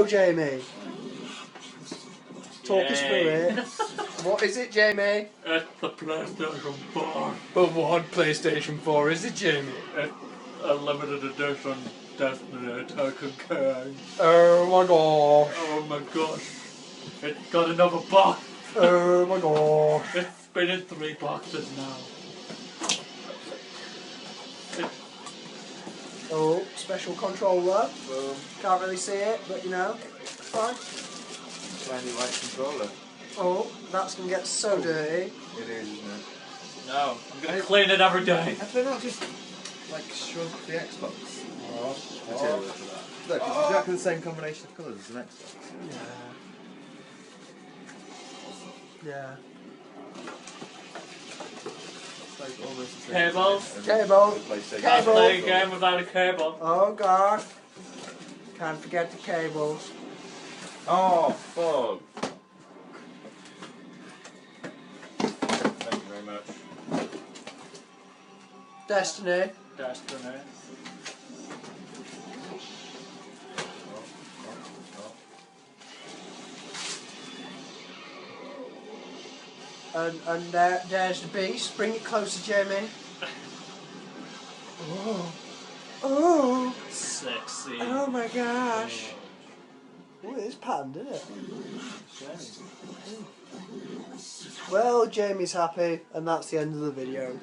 Jamie. Talk us through it. What is it, Jamie? It's the PlayStation 4. But what PlayStation 4 is it, Jamie? It's a limited edition Destiny Token King. Oh my gosh. Oh my gosh. It's got another box. Oh my gosh. It's been in 3 boxes now. Oh, special controller. Boom. Can't really see it, but you know, it's fine. Shiny white controller. Oh, that's going to get so dirty. It is, isn't it? No, I'm gonna clean it every day. Have they not just, like, shrunk the Xbox material for that? Look, it's exactly the same combination of colours as an Xbox. Yeah. It's like almost the same Cables. as Cable. the PlayStation Can't Cable. play a game without a cable. Oh god. Can't forget the cables. Oh, fuck. Thank you very much. Destiny. Destiny. And there's the beast. Bring it closer, Jamie. Oh. Oh. Sexy. Oh my gosh. Oh, it is patterned, isn't it? Well, Jamie's happy, and that's the end of the video.